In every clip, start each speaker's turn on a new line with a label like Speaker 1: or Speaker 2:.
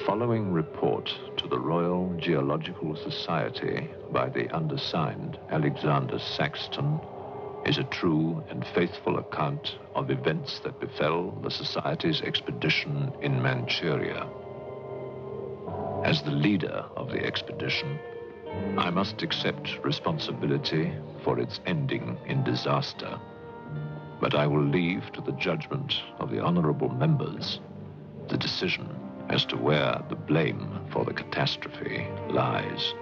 Speaker 1: following report to the Royal Geological Society by the undersigned Alexander Saxton is a true and faithful account of events that befell the Society's expedition in Manchuria. As the leader of the expedition, I must accept responsibility for its ending in disaster, but I will leave to the judgment of the honorable members the decision as to where the blame for the catastrophe lies.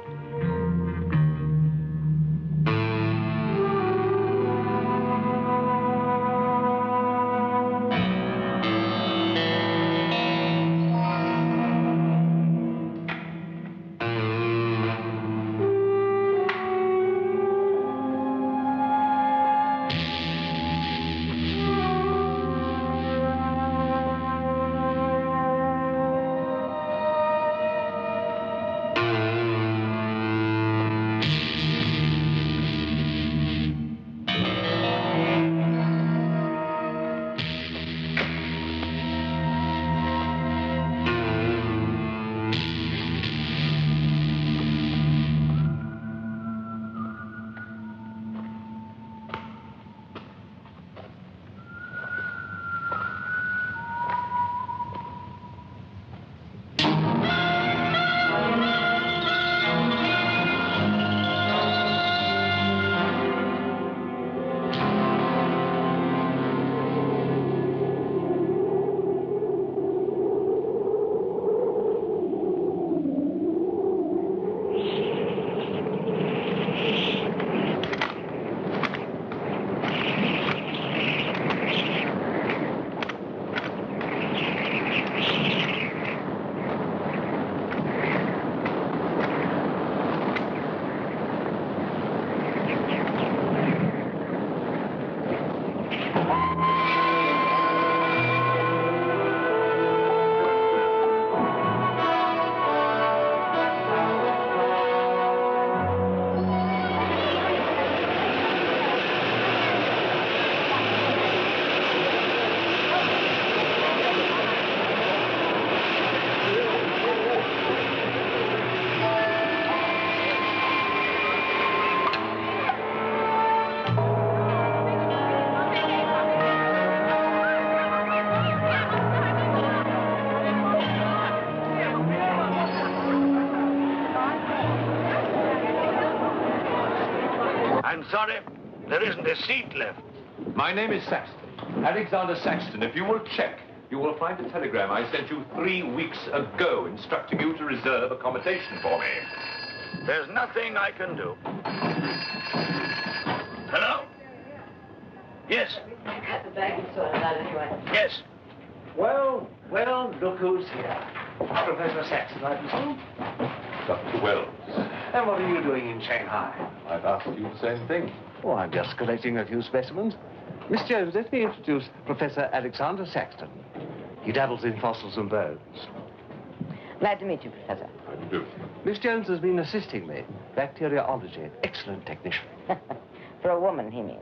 Speaker 2: Sorry, there isn't a seat left.
Speaker 3: My name is Saxton, Alexander Saxton. If you will check, you will find a telegram I sent you 3 weeks ago instructing you to reserve accommodation for me.
Speaker 2: There's nothing I can do. Hello? Yes. Yes.
Speaker 4: Well, look who's here. Professor Saxton, I presume?
Speaker 3: Dr. Wells.
Speaker 4: And what are you doing in Shanghai?
Speaker 3: I've asked you the same thing.
Speaker 4: Oh, I'm just collecting a few specimens. Miss Jones, let me introduce Professor Alexander Saxton. He dabbles in fossils and bones.
Speaker 5: Glad to meet you, Professor.
Speaker 3: How do you do?
Speaker 4: Miss Jones has been assisting me. Bacteriology. Excellent technician.
Speaker 5: For a woman, he means.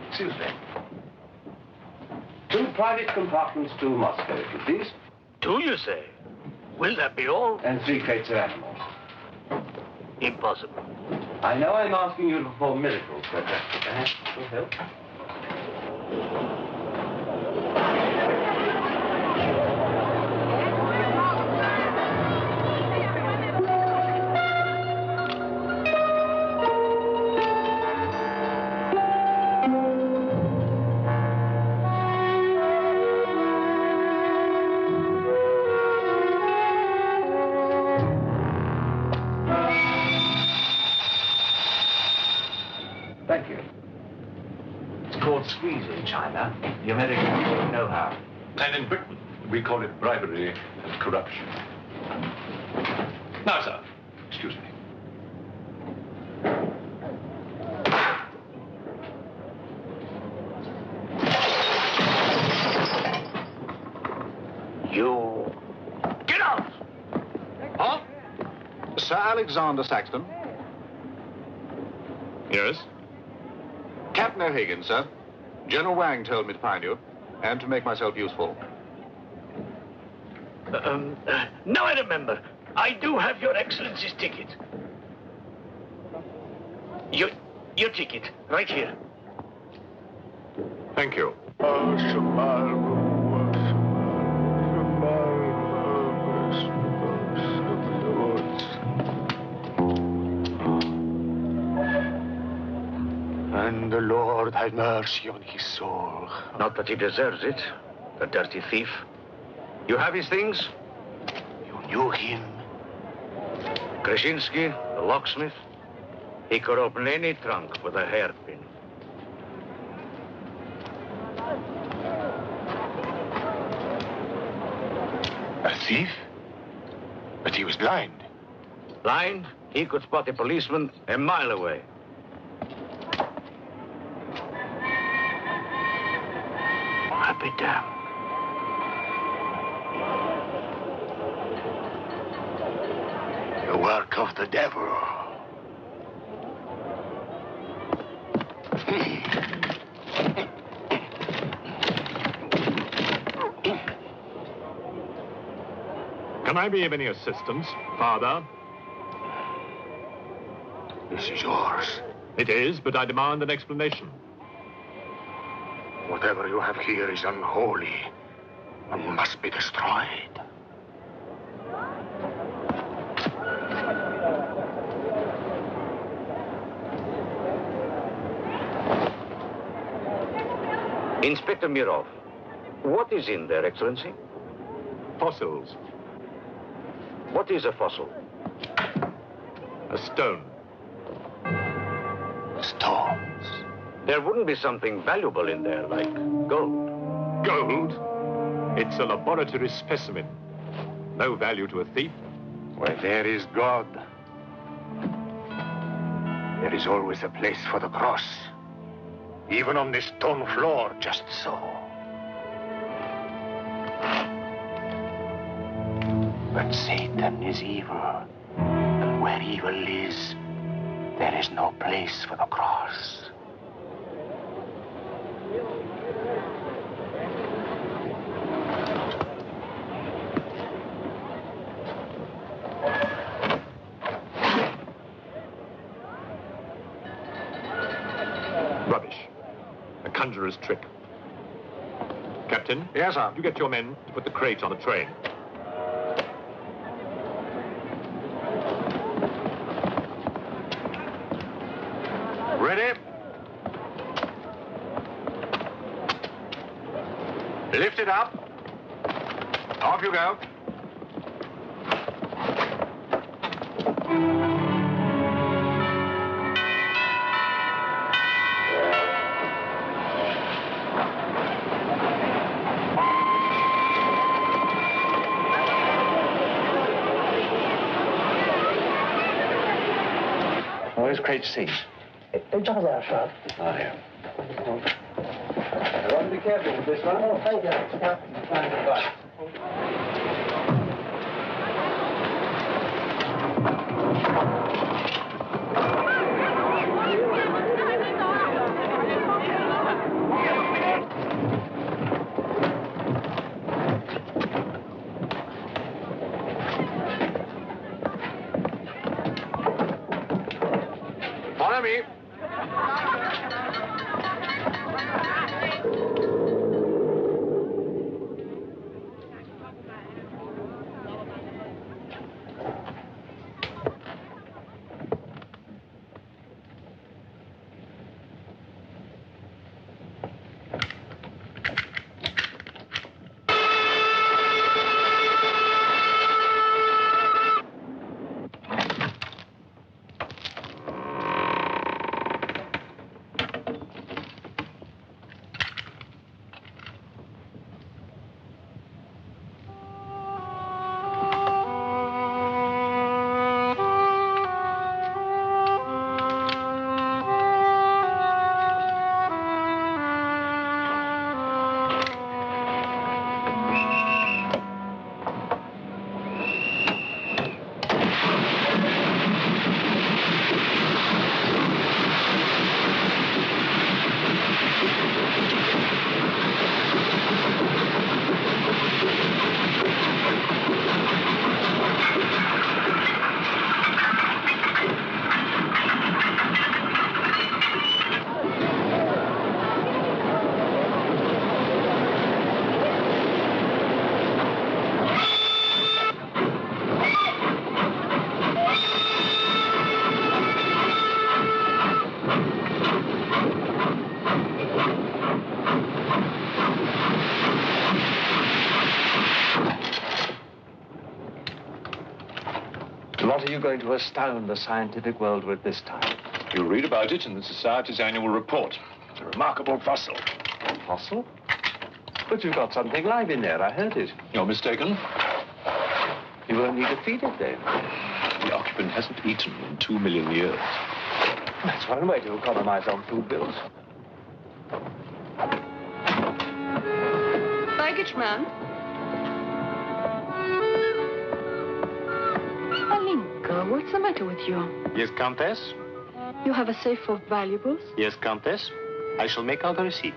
Speaker 4: Excuse me. 2 private compartments to Moscow, if you please.
Speaker 2: 2, you say? Will that be all?
Speaker 4: And 3 crates of animals.
Speaker 2: Impossible.
Speaker 4: I know I'm asking you to perform miracles, but perhaps it will help. Thank you. It's called squeeze in China. The Americans don't know how.
Speaker 3: And in Britain, we call it bribery and corruption. Now, sir, excuse me.
Speaker 2: You... Get out!
Speaker 6: Huh? Sir Alexander Saxton?
Speaker 3: Yes?
Speaker 6: Captain O'Hagan, sir. General Wang told me to find you, and to make myself useful.
Speaker 2: Now I remember. I do have your Excellency's ticket. Your ticket, right here.
Speaker 3: Thank you.
Speaker 2: And the Lord have mercy on his soul. Not that he deserves it, the dirty thief. You have his things? You knew him? Krasinski, the locksmith? He could open any trunk with a hairpin.
Speaker 7: A thief? But he was blind.
Speaker 2: Blind? He could spot a policeman a mile away. I'll be damned.
Speaker 7: The work of the devil.
Speaker 3: Can I be of any assistance, Father?
Speaker 7: This is yours.
Speaker 3: It is, but I demand an explanation.
Speaker 7: Whatever you have here is unholy and must be destroyed.
Speaker 2: Inspector Mirov, what is in there, Excellency?
Speaker 3: Fossils.
Speaker 2: What is a fossil?
Speaker 3: A stone.
Speaker 7: Stones.
Speaker 2: There wouldn't be something valuable in there, like gold.
Speaker 3: Gold? It's a laboratory specimen. No value to a thief.
Speaker 7: Where there is God, there is always a place for the cross. Even on this stone floor, just so. But Satan is evil. And where evil is, there is no place for the cross.
Speaker 3: Rubbish. A conjurer's trick. Captain?
Speaker 6: Yes, sir.
Speaker 3: You get your men to put the crate on a train.
Speaker 6: Ready? Lift it up. Off you go.
Speaker 4: Where's crate C?
Speaker 8: Just there, sir.
Speaker 4: Oh, here.
Speaker 8: Be careful with this one. Oh, thank you. Goodbye.
Speaker 6: Follow me.
Speaker 4: you going to astound the scientific world with this time?
Speaker 3: You'll read about it in the Society's annual report. It's a remarkable fossil.
Speaker 4: A fossil? But you've got something live in there. I heard it.
Speaker 3: You're mistaken.
Speaker 4: You won't need to feed it then.
Speaker 3: The occupant hasn't eaten in 2 million years.
Speaker 4: That's one way to economize on food bills.
Speaker 9: Baggage man. Alinka, what's the matter with you?
Speaker 7: Yes, Countess?
Speaker 9: You have a safe full of valuables?
Speaker 7: Yes, Countess. I shall make out a receipt.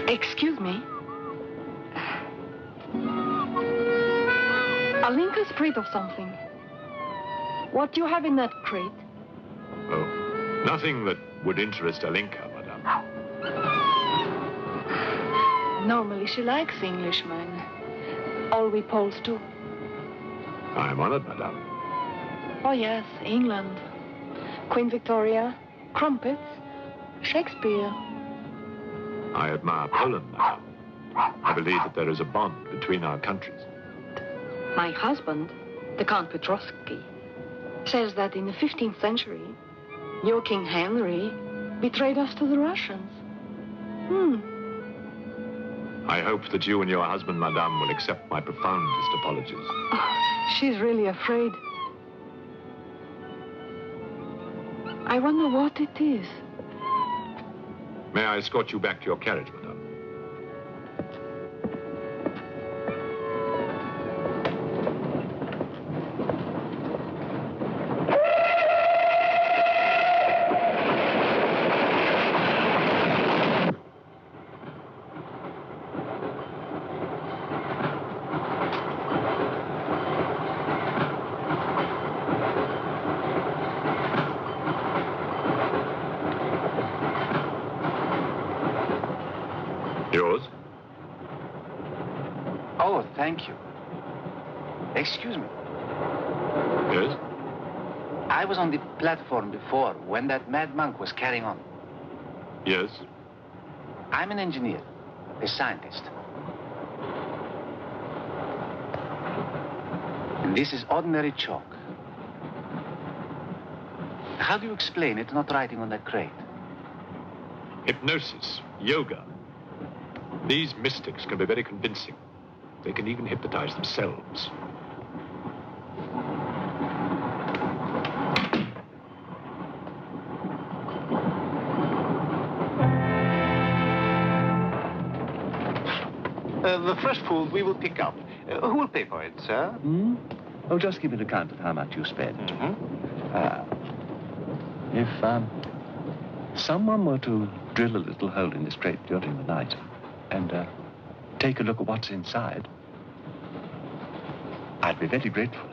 Speaker 9: Excuse me. Alinka's afraid of something. What do you have in that crate?
Speaker 1: Oh, nothing that would interest Alinka, madame.
Speaker 9: Normally she likes Englishmen. All we Poles do.
Speaker 1: I am honored, madame.
Speaker 9: Oh yes, England. Queen Victoria, crumpets, Shakespeare.
Speaker 1: I admire Poland, madame. I believe that there is a bond between our countries.
Speaker 9: My husband, the Count Petrovsky, says that in the 15th century, your King Henry betrayed us to the Russians.
Speaker 1: I hope that you and your husband, madame, will accept my profoundest apologies.
Speaker 9: Oh, she's really afraid. I wonder what it is.
Speaker 1: May I escort you back to your carriage, madame? Yours?
Speaker 7: Oh, thank you. Excuse me.
Speaker 1: Yes?
Speaker 7: I was on the platform before when that mad monk was carrying on.
Speaker 1: Yes?
Speaker 7: I'm an engineer, a scientist. And this is ordinary chalk. How do you explain it not writing on that crate?
Speaker 1: Hypnosis, yoga. These mystics can be very convincing. They can even hypnotize themselves.
Speaker 7: The first food we will pick up. Who will pay for it, sir?
Speaker 4: Oh, just give an account of how much you spent. If someone were to drill a little hole in this crate during the night and take a look at what's inside, I'd be very grateful.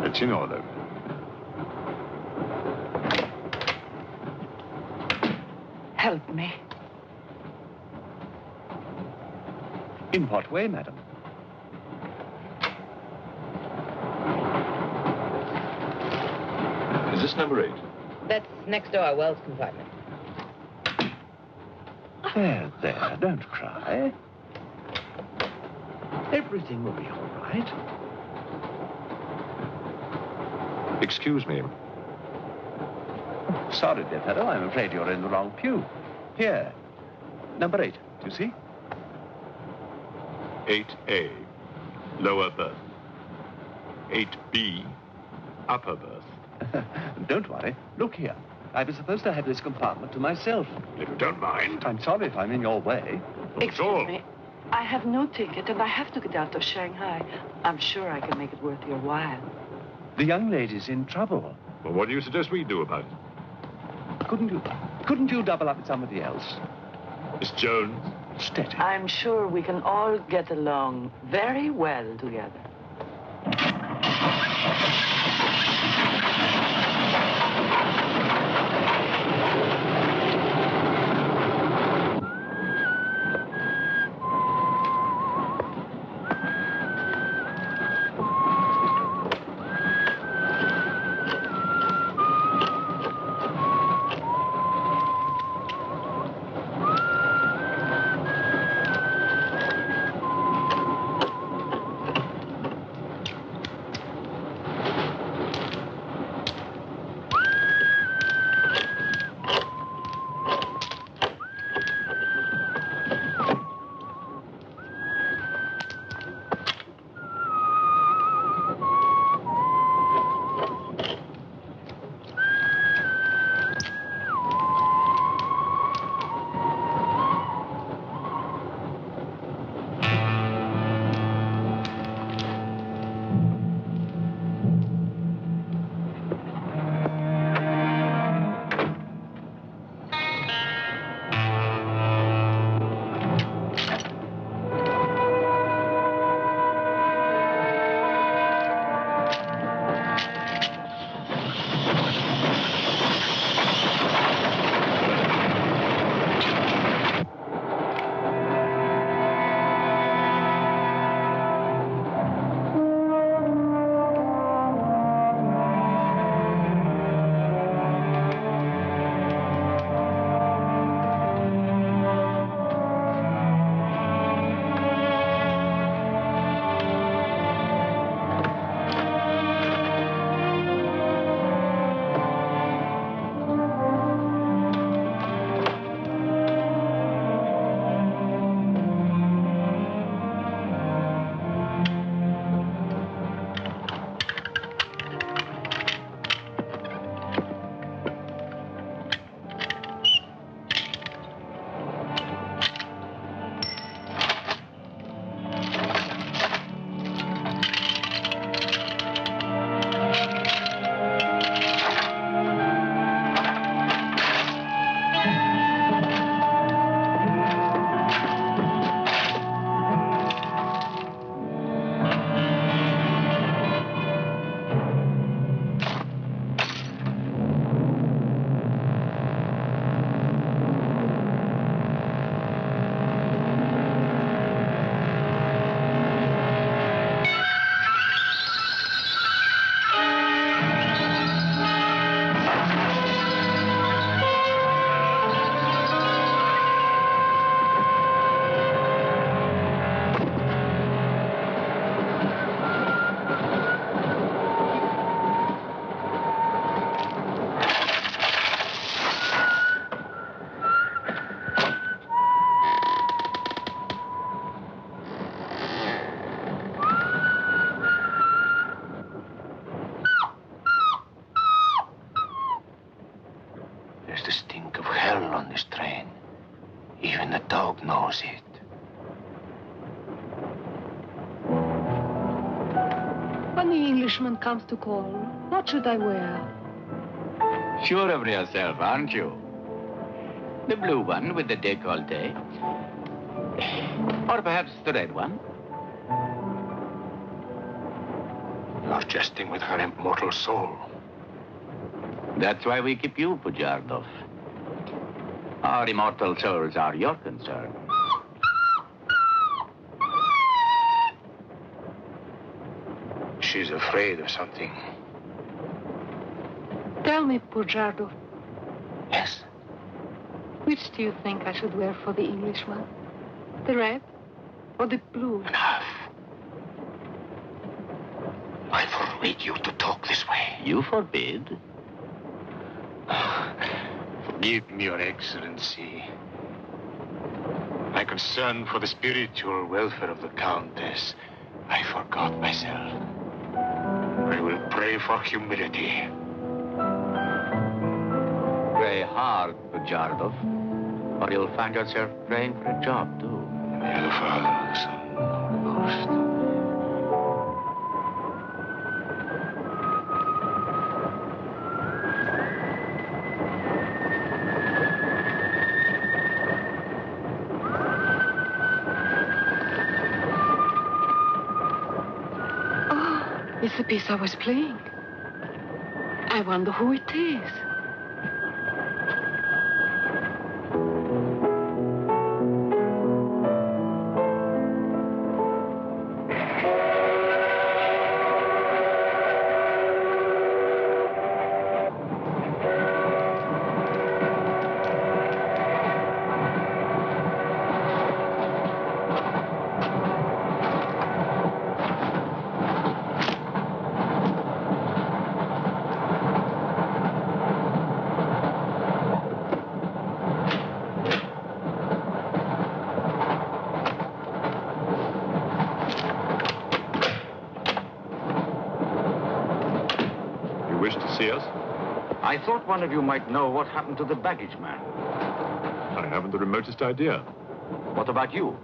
Speaker 1: It's in order.
Speaker 9: Help me.
Speaker 4: In what way, madam?
Speaker 3: Is this number 8?
Speaker 5: That's next door, Wells compartment.
Speaker 4: There, don't cry. Everything will be all right.
Speaker 1: Excuse me.
Speaker 4: Sorry, dear fellow, I'm afraid you're in the wrong pew. Here, number 8, do you see?
Speaker 1: 8A, lower berth. 8B, upper berth.
Speaker 4: Don't worry. Look here. I was supposed to have this compartment to myself.
Speaker 1: If you don't mind.
Speaker 4: I'm sorry if I'm in your way.
Speaker 9: Excuse me. I have no ticket and I have to get out of Shanghai. I'm sure I can make it worth your while.
Speaker 4: The young lady's in trouble.
Speaker 1: Well, what do you suggest we do about it?
Speaker 4: Couldn't you double up with somebody else?
Speaker 1: Miss Jones?
Speaker 4: Steady.
Speaker 9: I'm sure we can all get along very well together.
Speaker 7: knows it.
Speaker 9: When the Englishman comes to call, what should I wear?
Speaker 7: Sure of yourself, aren't you? The blue one with the décolleté. Or perhaps the red one.
Speaker 2: You're jesting with her immortal soul.
Speaker 7: That's why we keep you, Pujardov. Our immortal souls are your concern.
Speaker 2: She's afraid of something.
Speaker 9: Tell me, Pujardov,
Speaker 2: Yes.
Speaker 9: which do you think I should wear for the Englishman? The red or the blue?
Speaker 2: Enough. I forbid you to talk this way.
Speaker 7: You forbid?
Speaker 2: Forgive me, Your Excellency. My concern for the spiritual welfare of the Countess, I forgot myself. I will pray for humility.
Speaker 7: Pray hard, Pujardov, or you'll find yourself praying for a job, too.
Speaker 2: In the name of the Father, the Son, and the Holy Ghost.
Speaker 9: It's the piece I was playing. I wonder who it is.
Speaker 2: I thought one of you might know what happened to the baggage man.
Speaker 3: I haven't the remotest idea.
Speaker 2: What about you?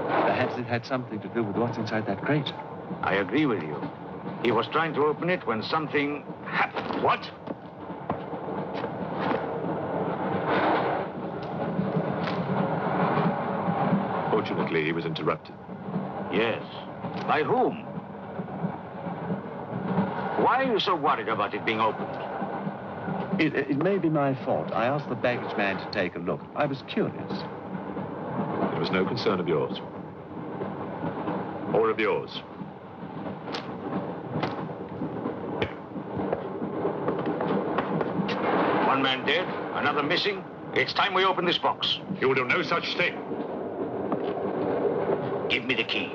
Speaker 4: Perhaps it had something to do with what's inside that crate.
Speaker 2: I agree with you. He was trying to open it when something happened. What?
Speaker 3: Fortunately, he was interrupted.
Speaker 2: Yes. By whom? Why are you so worried about it being opened?
Speaker 4: It may be my fault. I asked the baggage man to take a look. I was curious.
Speaker 3: It was no concern of yours. Or of yours.
Speaker 2: One man dead, another missing. It's time we open this box.
Speaker 3: You will do no such thing.
Speaker 2: Give me the key.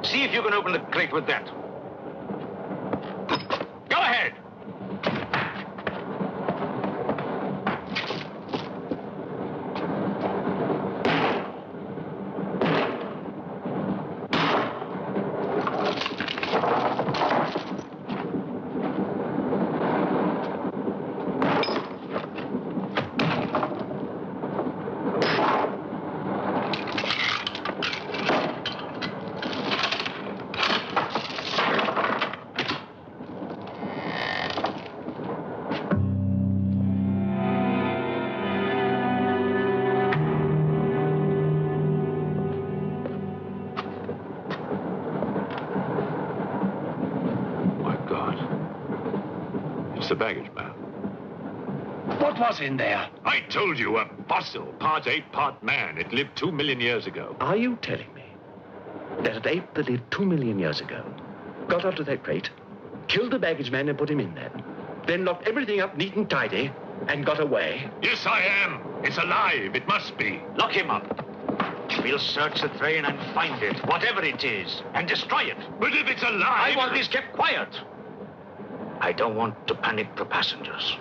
Speaker 2: See if you can open the crate with that. Go ahead.
Speaker 3: The baggage man.
Speaker 4: What was in there?
Speaker 3: I told you, a fossil, part ape, part man. It lived 2 million years ago.
Speaker 4: Are you telling me that an ape that lived 2 million years ago got onto that crate, killed the baggage man and put him in there, then locked everything up neat and tidy and got away?
Speaker 3: Yes, I am. It's alive. It must be.
Speaker 2: Lock him up. We'll search the train and find it, whatever it is, and destroy it.
Speaker 3: But if it's alive...
Speaker 2: I want this kept quiet. I don't want to panic the passengers.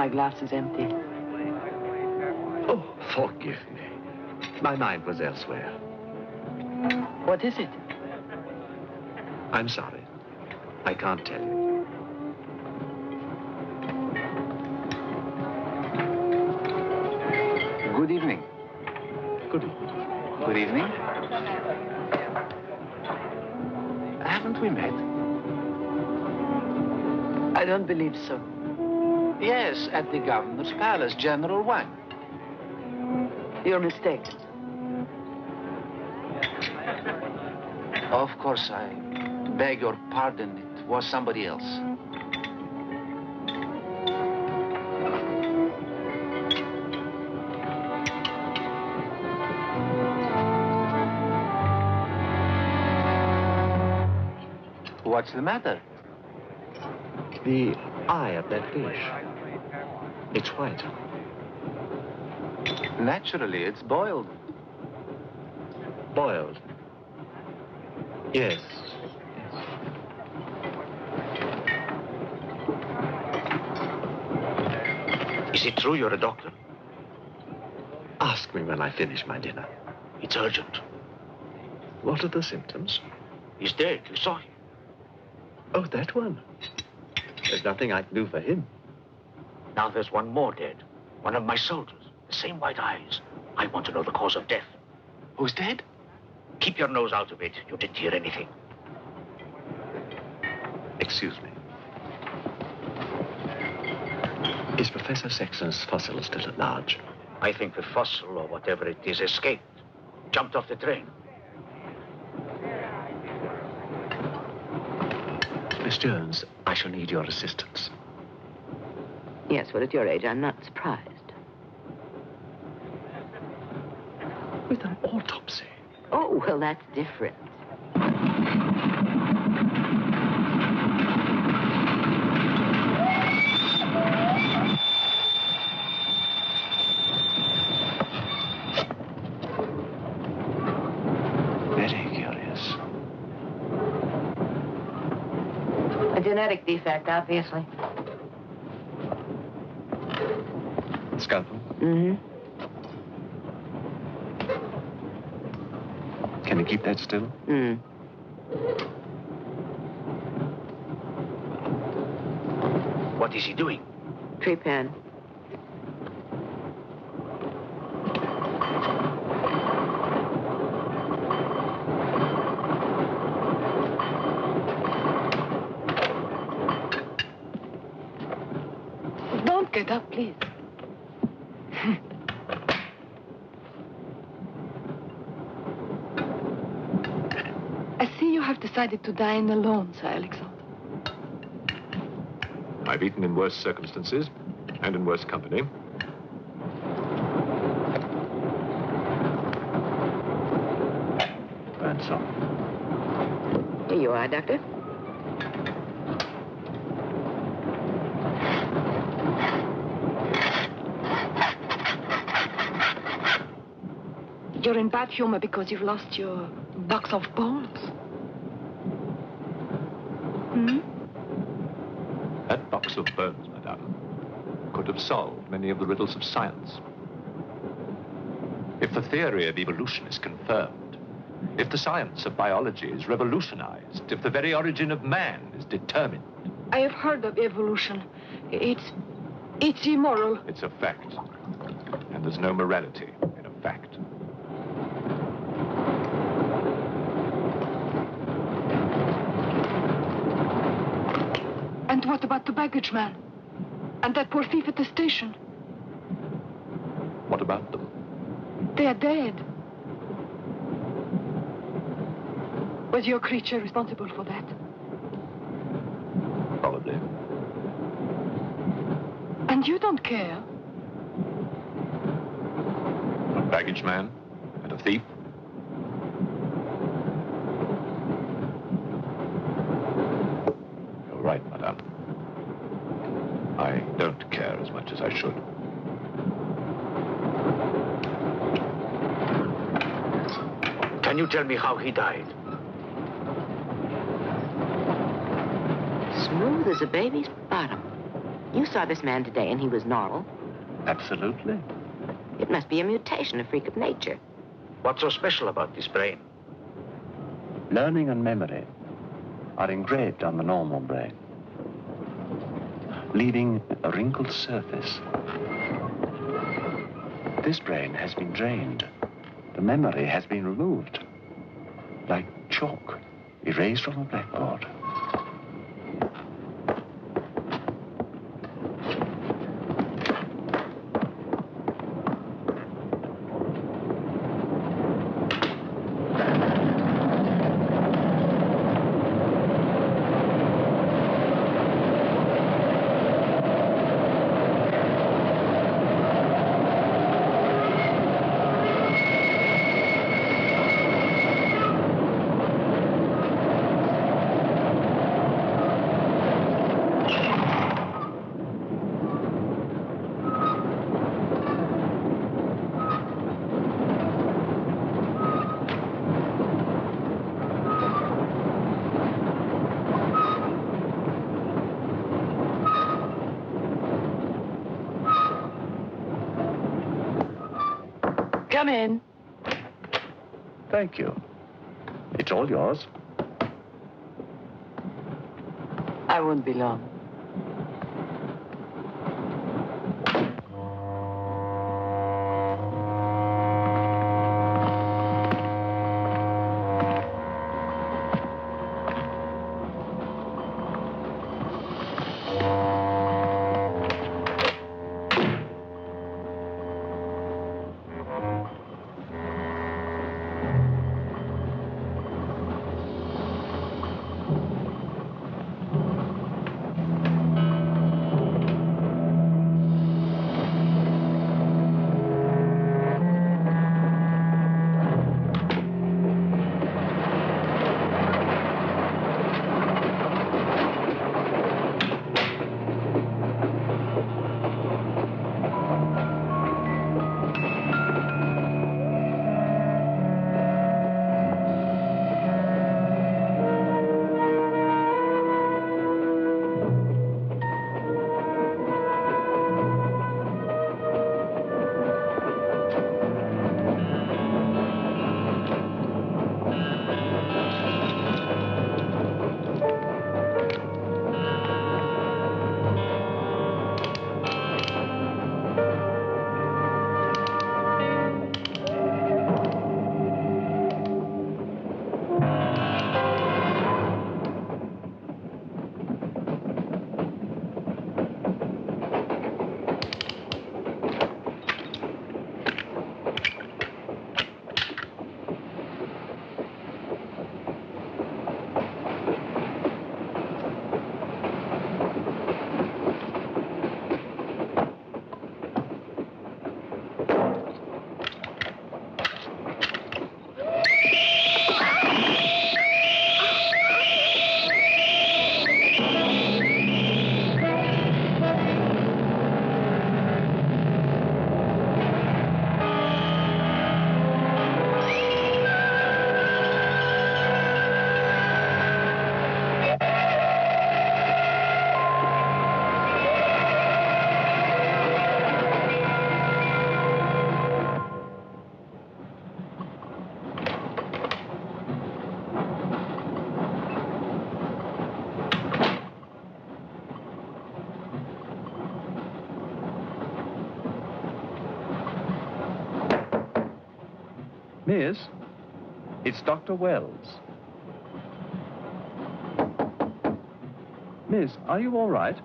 Speaker 5: My glass is empty.
Speaker 4: Oh, forgive me. My mind was elsewhere.
Speaker 5: What is it?
Speaker 4: I'm sorry. I can't tell you.
Speaker 6: Good evening.
Speaker 4: Good evening.
Speaker 6: Good evening. Haven't we met?
Speaker 5: I don't believe so.
Speaker 6: Yes, at the governor's palace, General Wang.
Speaker 5: You're mistaken.
Speaker 6: Of course, I beg your pardon. It was somebody else. What's the matter?
Speaker 4: The eye of that fish. It's white.
Speaker 6: Naturally, it's boiled.
Speaker 4: Boiled. Yes.
Speaker 7: Is it true you're a doctor?
Speaker 4: Ask me when I finish my dinner.
Speaker 7: It's urgent.
Speaker 4: What are the symptoms?
Speaker 7: He's dead. You saw him.
Speaker 4: Oh, that one. There's nothing I can do for him.
Speaker 7: Now there's one more dead. One of my soldiers. The same white eyes. I want to know the cause of death.
Speaker 6: Who's dead?
Speaker 7: Keep your nose out of it. You didn't hear anything.
Speaker 4: Excuse me. Is Professor Saxton's fossil still at large?
Speaker 10: I think the fossil, or whatever it is, escaped. Jumped off the train.
Speaker 4: Miss Jones, I shall need your assistance.
Speaker 11: Yes, well, at your age, I'm not surprised.
Speaker 4: With an autopsy.
Speaker 11: Oh, well, that's different.
Speaker 4: Very curious.
Speaker 11: A genetic defect, obviously.
Speaker 4: Scalpel?
Speaker 11: Mm-hmm.
Speaker 4: Can you keep that still?
Speaker 11: Mm.
Speaker 10: What is he doing?
Speaker 11: Trepan.
Speaker 9: Don't get up, please. I see you have decided to dine alone, Sir Alexander.
Speaker 1: I've eaten in worse circumstances and in worse company.
Speaker 4: Burns off.
Speaker 11: Here you are, Doctor.
Speaker 9: You're in bad humor because you've lost your box of balls. Hmm?
Speaker 1: That box of bones, madame, could have solved many of the riddles of science. If the theory of evolution is confirmed, if the science of biology is revolutionized, if the very origin of man is determined.
Speaker 9: I have heard of evolution. It's immoral.
Speaker 1: It's a fact. And there's no morality in a fact.
Speaker 9: And what about the baggage man? And that poor thief at the station?
Speaker 1: What about them?
Speaker 9: They are dead. Was your creature responsible for that?
Speaker 1: Probably.
Speaker 9: And you don't care?
Speaker 1: A baggage man and a thief? You're right, madame. I don't care as much as I should.
Speaker 10: Can you tell me how he died?
Speaker 11: Smooth as a baby's bottom. You saw this man today and he was normal.
Speaker 4: Absolutely.
Speaker 11: It must be a mutation, a freak of nature.
Speaker 10: What's so special about this brain?
Speaker 4: Learning and memory are engraved on the normal brain, leaving a wrinkled surface. This brain has been drained. The memory has been removed, like chalk erased from a blackboard.
Speaker 9: Come in.
Speaker 4: Thank you. It's all yours.
Speaker 5: I won't be long.
Speaker 12: Miss, it's Dr. Wells. Miss, are you all right?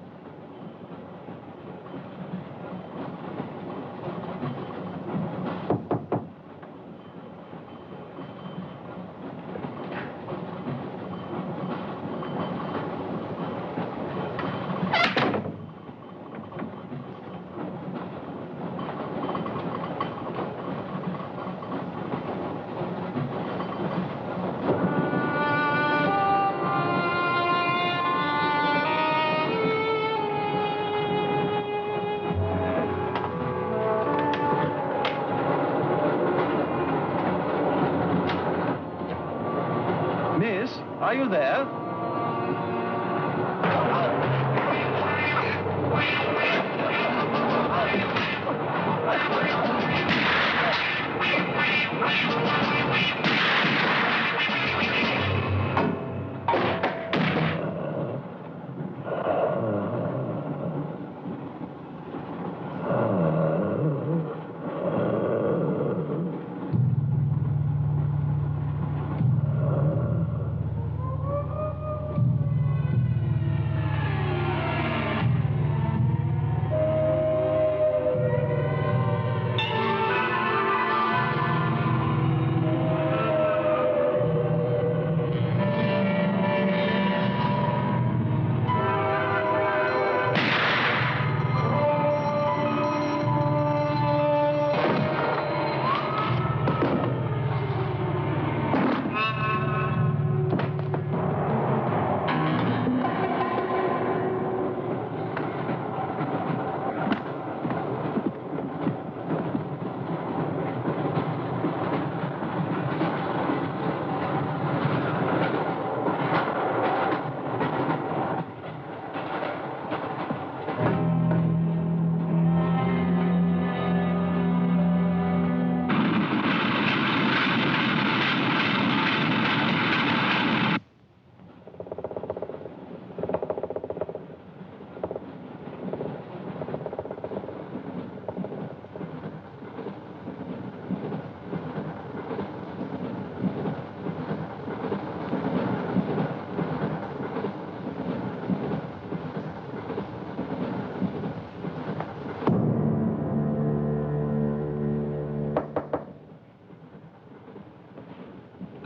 Speaker 12: Are you there?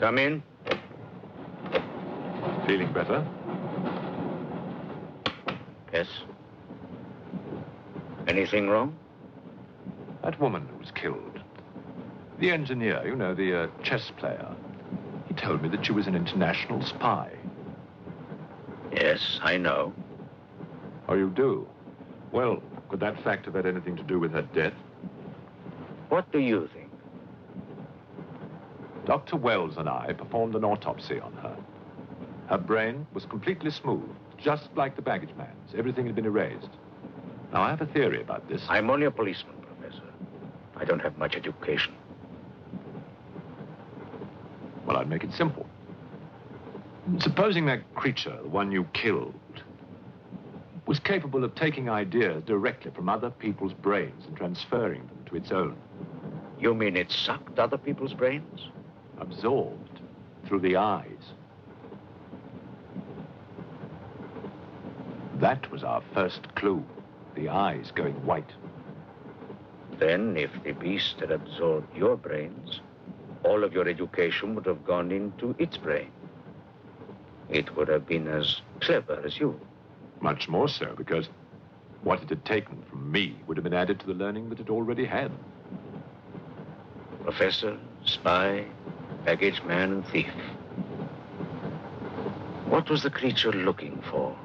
Speaker 10: Come in.
Speaker 3: Feeling better?
Speaker 10: Yes. Anything wrong?
Speaker 3: That woman who was killed. The engineer, you know, the chess player. He told me that she was an international spy.
Speaker 10: Yes, I know.
Speaker 3: Oh, you do? Well, could that fact have had anything to do with her death?
Speaker 10: What do you think?
Speaker 3: Dr. Wells and I performed an autopsy on her. Her brain was completely smooth, just like the baggage man's. Everything had been erased. Now, I have a theory about this.
Speaker 10: I'm only a policeman, Professor. I don't have much education.
Speaker 3: Well, I'd make it simple. Supposing that creature, the one you killed, was capable of taking ideas directly from other people's brains and transferring them to its own.
Speaker 10: You mean it sucked other people's brains?
Speaker 3: Absorbed through the eyes. That was our first clue, the eyes going white.
Speaker 10: Then, if the beast had absorbed your brains, all of your education would have gone into its brain. It would have been as clever as you.
Speaker 3: Much more so, because what it had taken from me would have been added to the learning that it already had.
Speaker 10: Professor, spy, baggage man, and thief. What was the creature looking for?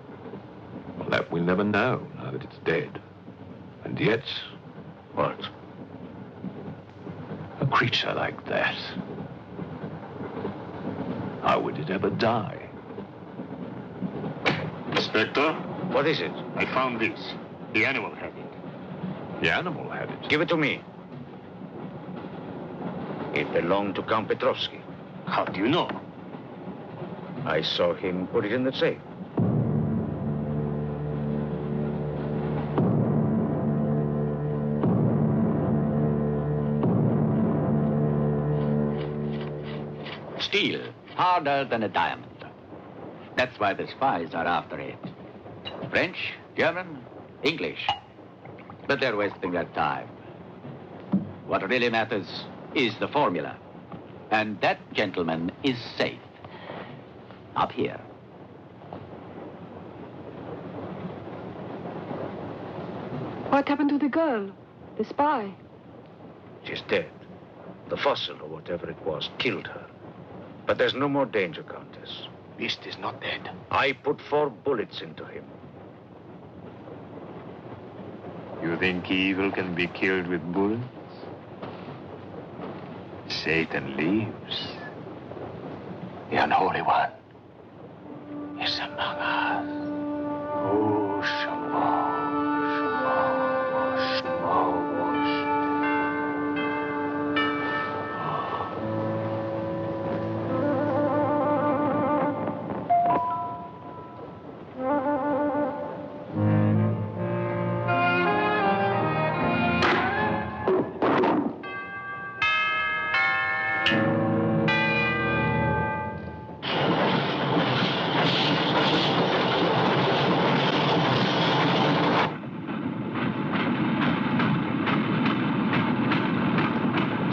Speaker 3: Well, that we'll never know, now that it's dead. And yet...
Speaker 10: What?
Speaker 3: A creature like that. How would it ever die?
Speaker 2: Inspector?
Speaker 10: What is it?
Speaker 2: I found this. The animal had it.
Speaker 3: The animal had it?
Speaker 10: Give it to me. It belonged to Count Petrovsky.
Speaker 2: How do you know?
Speaker 10: I saw him put it in the safe.
Speaker 7: steel, harder than a diamond. That's why the spies are after it. French, German, English. But they're wasting their time. What really matters is the formula. And that, gentleman, is safe. Up here.
Speaker 9: What happened to the girl? The spy?
Speaker 10: She's dead. The fossil, or whatever it was, killed her. But there's no more danger, Countess.
Speaker 2: Beast is not dead.
Speaker 10: I put 4 bullets into him.
Speaker 2: You think evil can be killed with bullets? Satan lives. The unholy one is among us. Oh, Shamo, Shamo, Shamo,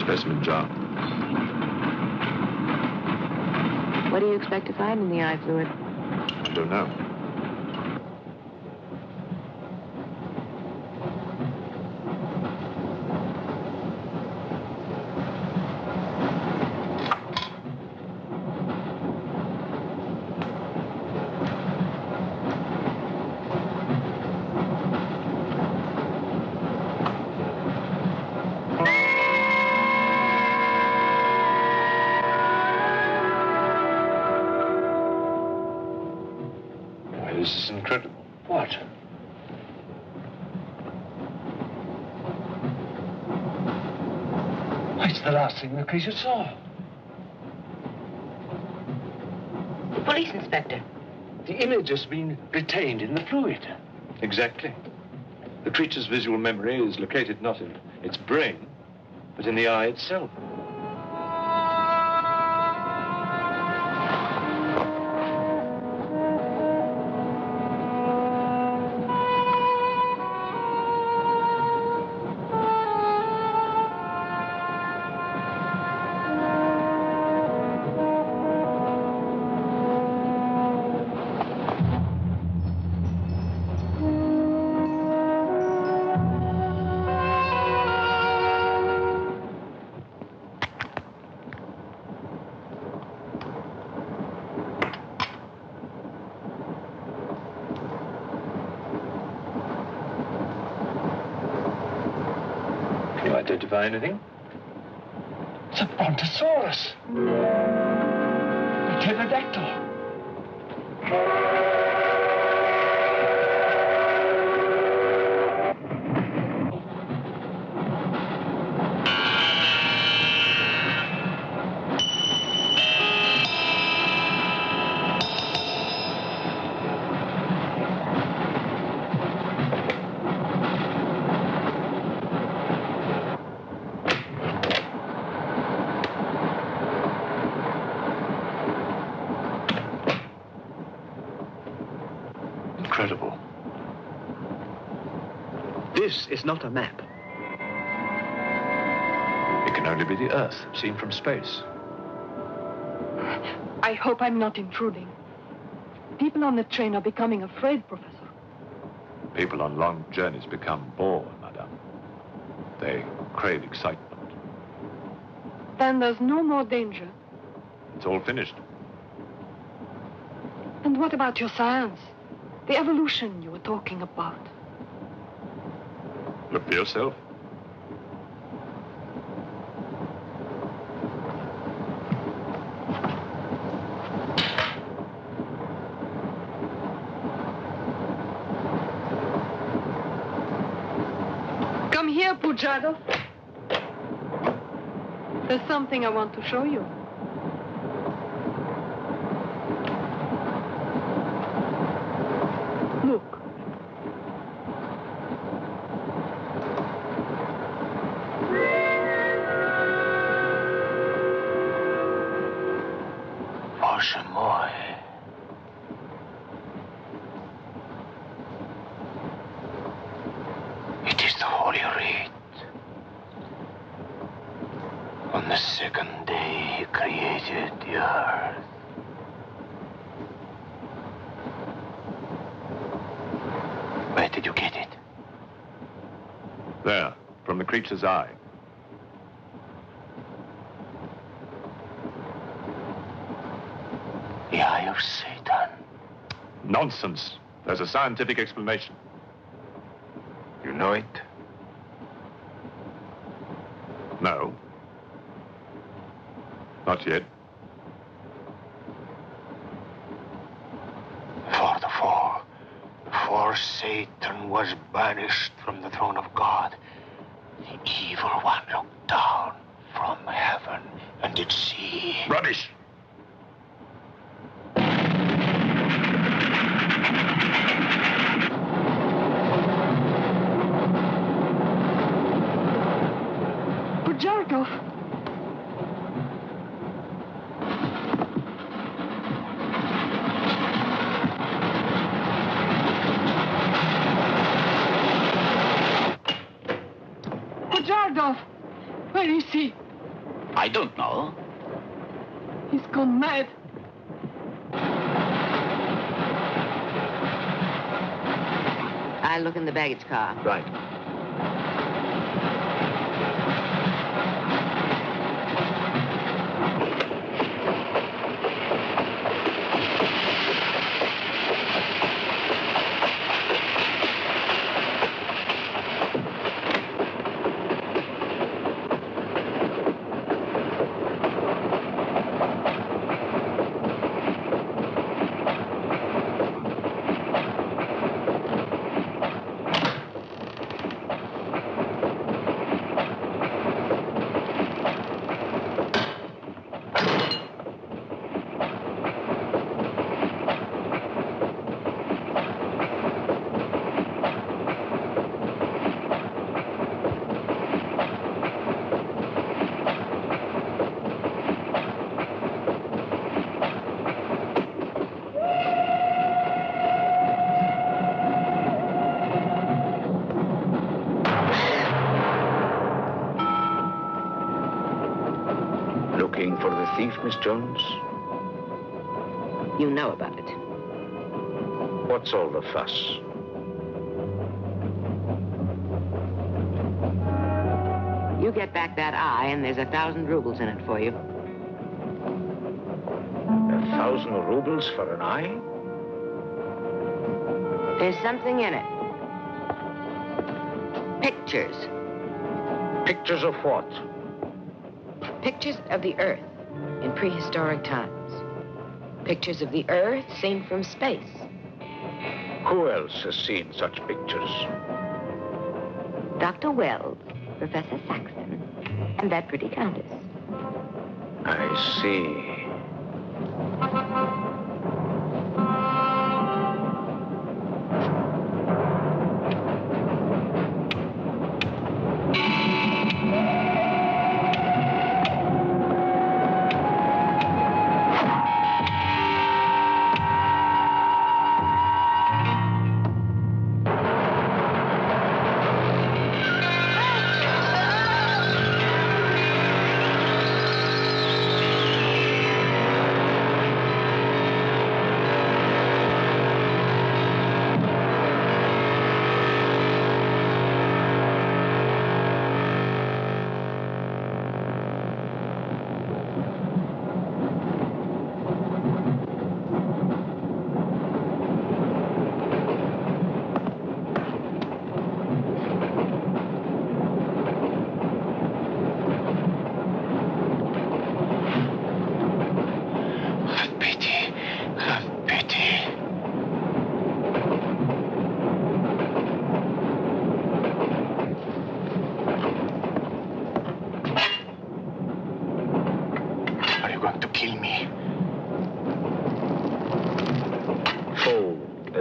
Speaker 1: Specimen jar.
Speaker 11: What do you expect to find in the eye fluid?
Speaker 1: I don't know.
Speaker 6: This is incredible. What? It's the last thing the creature saw.
Speaker 11: The police inspector.
Speaker 6: The image has been retained in the fluid.
Speaker 3: Exactly. The creature's visual memory is located not in its brain, but in the eye itself. Can you identify anything?
Speaker 6: It's a brontosaurus. A pterodactyl.
Speaker 3: Incredible.
Speaker 4: This is not a map.
Speaker 3: It can only be the Earth, seen from space.
Speaker 9: I hope I'm not intruding. People on the train are becoming afraid, Professor.
Speaker 3: People on long journeys become bored, madame. They crave excitement.
Speaker 9: Then there's no more danger.
Speaker 3: It's all finished.
Speaker 9: And what about your science? The evolution you were talking about.
Speaker 3: Look for yourself.
Speaker 9: Come here, Pujado. There's something I want to show you. Look.
Speaker 2: Bоже мой. It is the Holy Rite. On the second day, he created the earth. Where did you get it?
Speaker 3: There, from the creature's eye.
Speaker 2: The eye of Satan.
Speaker 3: Nonsense. There's a scientific explanation.
Speaker 2: You know it?
Speaker 3: No. Not yet.
Speaker 2: For the fall. Before Satan was banished from the throne of God, the evil one looked down from heaven and did see.
Speaker 3: Rubbish!
Speaker 9: Jarkov. Jarkov, where is he?
Speaker 7: I don't know.
Speaker 9: He's gone mad.
Speaker 11: I'll look in the baggage car.
Speaker 4: Right. Looking for the thief, Miss Jones?
Speaker 11: You know about it.
Speaker 10: What's all the fuss?
Speaker 11: You get back that eye, and there's 1,000 rubles in it for you.
Speaker 10: 1,000 rubles for an eye?
Speaker 11: There's something in it. Pictures.
Speaker 10: Pictures of what?
Speaker 11: Pictures of the Earth in prehistoric times. Pictures of the Earth seen from space.
Speaker 10: Who else has seen such pictures?
Speaker 11: Dr. Wells, Professor Saxton, and that pretty countess.
Speaker 10: I see.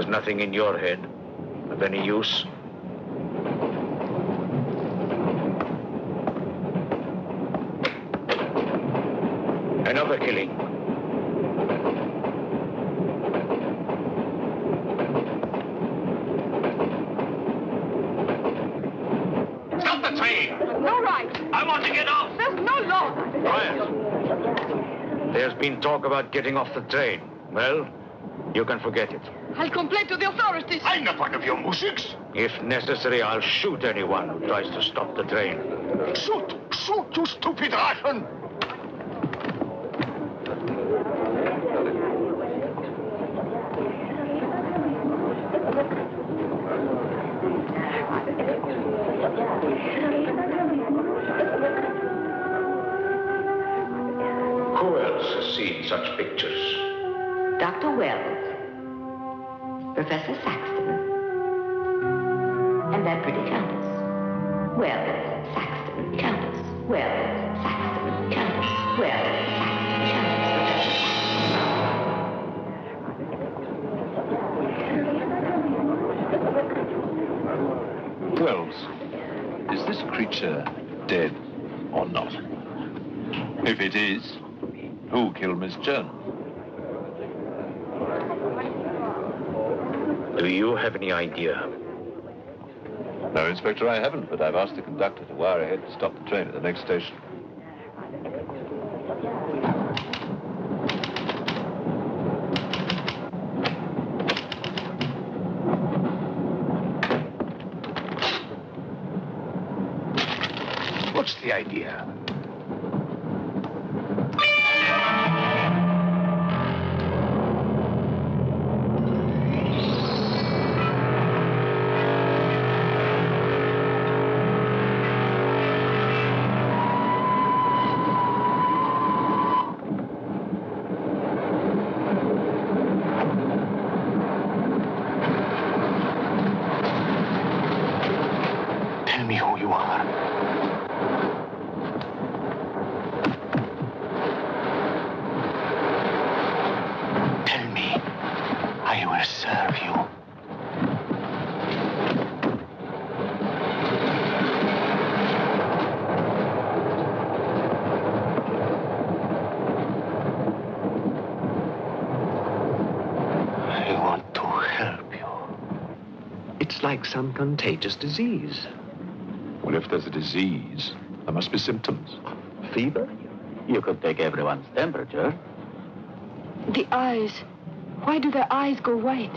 Speaker 10: Nothing in your head of any use. Another killing. There's been talk about getting off the train. Well, you can forget it.
Speaker 9: I'll complain to the authorities.
Speaker 2: I'm not one of your musics.
Speaker 10: If necessary, I'll shoot anyone who tries to stop the train.
Speaker 2: Shoot, you stupid Russian.
Speaker 10: Who else has seen such pictures?
Speaker 11: Dr. Wells, Professor Saxton, and that pretty countess. Wells, Saxton, countess. Wells, Saxton, countess. Wells, Saxton, countess.
Speaker 1: Wells, is this creature dead or not? If it is, who killed Miss Jones?
Speaker 10: Do you have any idea?
Speaker 1: No, Inspector, I haven't, but I've asked the conductor to wire ahead to stop the train at the next station.
Speaker 2: What's the idea? Tell me who you are. Tell me, I will serve you. I want to help you.
Speaker 4: It's like some contagious disease.
Speaker 3: Well, if there's a disease, there must be symptoms.
Speaker 7: Fever? You could take everyone's temperature.
Speaker 9: The eyes. Why do their eyes go white?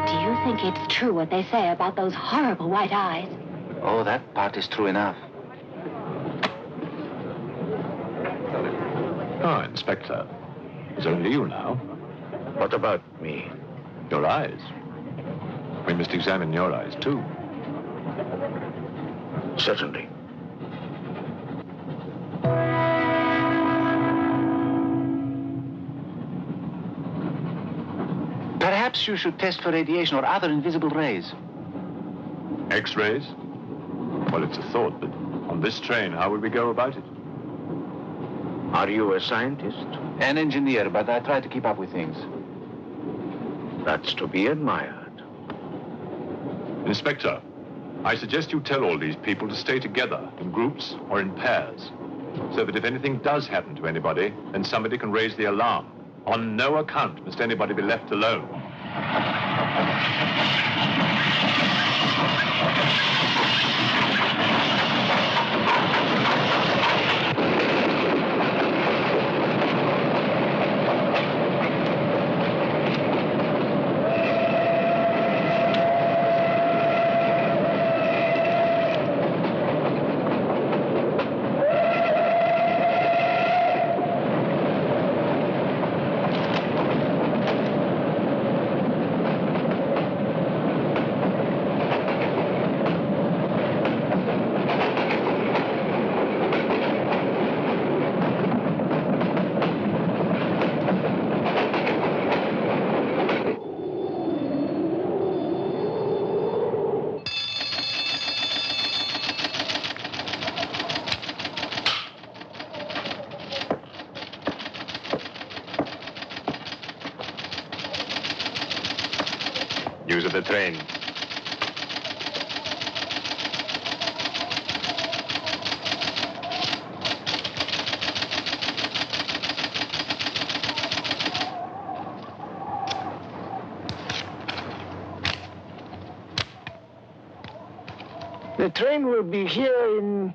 Speaker 13: Do you think it's true what they say about those horrible white eyes?
Speaker 2: Oh, that part is true enough.
Speaker 3: Oh, Inspector. It's only you now.
Speaker 10: What about me?
Speaker 3: Your eyes. We must examine your eyes, too.
Speaker 10: Certainly.
Speaker 2: Perhaps you should test for radiation or other invisible rays.
Speaker 3: X-rays? Well, it's a thought, but on this train, how would we go about it?
Speaker 10: Are you a scientist?
Speaker 2: An engineer, but I try to keep up with things.
Speaker 10: That's to be admired.
Speaker 3: Inspector, I suggest you tell all these people to stay together, in groups or in pairs, so that if anything does happen to anybody, then somebody can raise the alarm. On no account must anybody be left alone. News of the train.
Speaker 8: The train will be here in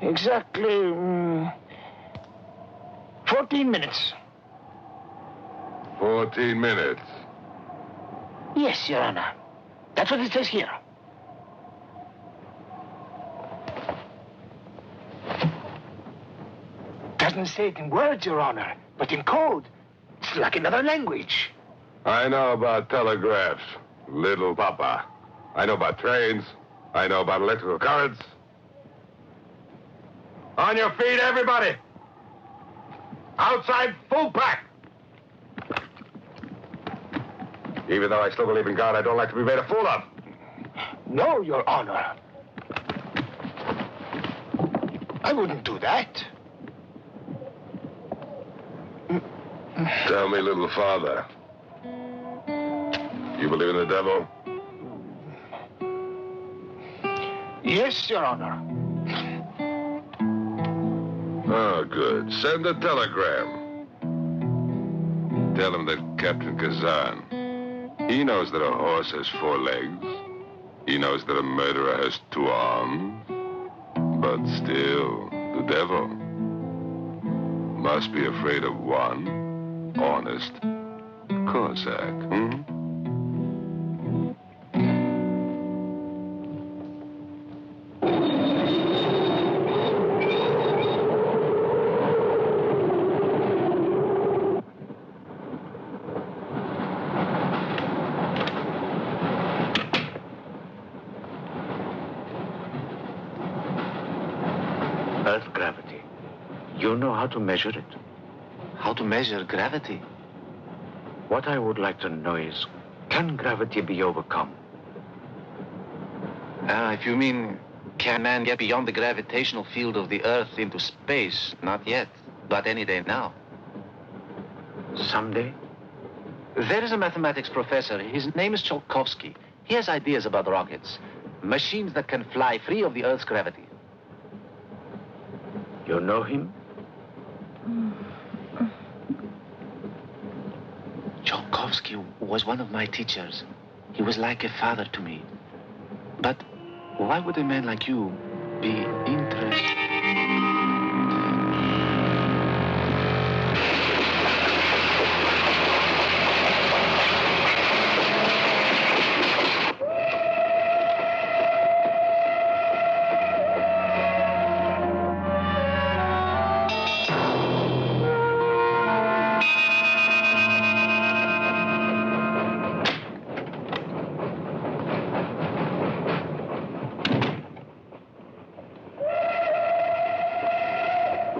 Speaker 8: exactly 14 minutes.
Speaker 14: 14 minutes?
Speaker 8: Yes, Your Honor. That's what it says here. Doesn't say it in words, Your Honor, but in code. It's like another language.
Speaker 14: I know about telegraphs, little papa. I know about trains. I know about electrical currents. On your feet, everybody! Outside, full pack! Even though I still believe in God, I don't like to be made a fool of.
Speaker 8: No, Your Honor. I wouldn't do that.
Speaker 14: Tell me, little father. You believe in the devil?
Speaker 8: Yes, Your Honor.
Speaker 14: Oh, good. Send a telegram. Tell him that Captain Kazan, he knows that a horse has 4 legs. He knows that a murderer has 2 arms. But still, the devil must be afraid of one honest Cossack,
Speaker 10: Earth gravity. You know how to measure it?
Speaker 2: How to measure gravity?
Speaker 10: What I would like to know is, can gravity be overcome?
Speaker 2: If you mean, can man get beyond the gravitational field of the Earth into space? Not yet, but any day now.
Speaker 10: Someday?
Speaker 2: There is a mathematics professor. His name is Tsiolkovsky. He has ideas about rockets. Machines that can fly free of the Earth's gravity.
Speaker 10: You know him?
Speaker 2: Tsiolkovsky was one of my teachers. He was like a father to me. But why would a man like you be interested?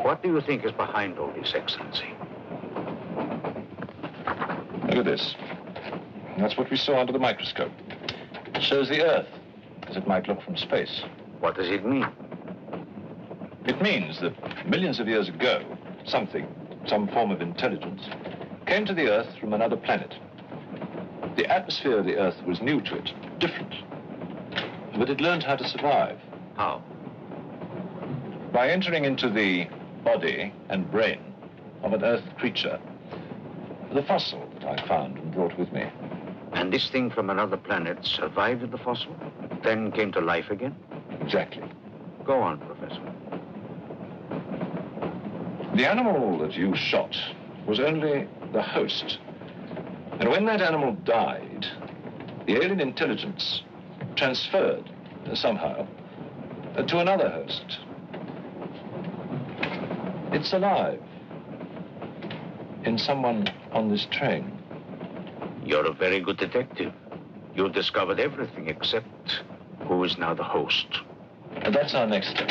Speaker 10: What do you think is behind all this, Excellency?
Speaker 3: Look at this. That's what we saw under the microscope. It shows the Earth as it might look from space.
Speaker 10: What does it mean?
Speaker 3: It means that millions of years ago, some form of intelligence, came to the Earth from another planet. The atmosphere of the Earth was new to it, different. But it learned how to survive.
Speaker 2: How?
Speaker 3: By entering into the body and brain of an Earth creature, the fossil that I found and brought with me.
Speaker 10: And this thing from another planet survived the fossil, then came to life again?
Speaker 3: Exactly.
Speaker 10: Go on, Professor.
Speaker 3: The animal that you shot was only the host. And when that animal died, the alien intelligence transferred somehow to another host. It's alive in someone on this train.
Speaker 10: You're a very good detective. You discovered everything except who is now the host.
Speaker 3: And that's our next step.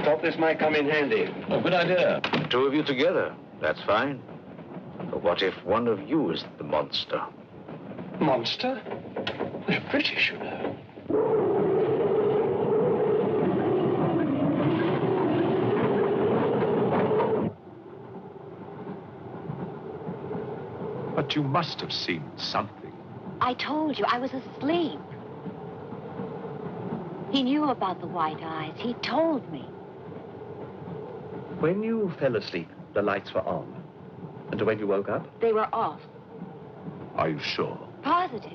Speaker 4: Thought this might come in handy.
Speaker 3: Oh, good idea.
Speaker 10: The 2 of you together, that's fine. But what if one of you is the monster?
Speaker 8: Monster? They're British, you know.
Speaker 3: But you must have seen something.
Speaker 13: I told you, I was asleep. He knew about the white eyes. He told me.
Speaker 4: When you fell asleep, the lights were on. And when you woke up?
Speaker 13: They were off.
Speaker 3: Are you sure?
Speaker 13: Positive.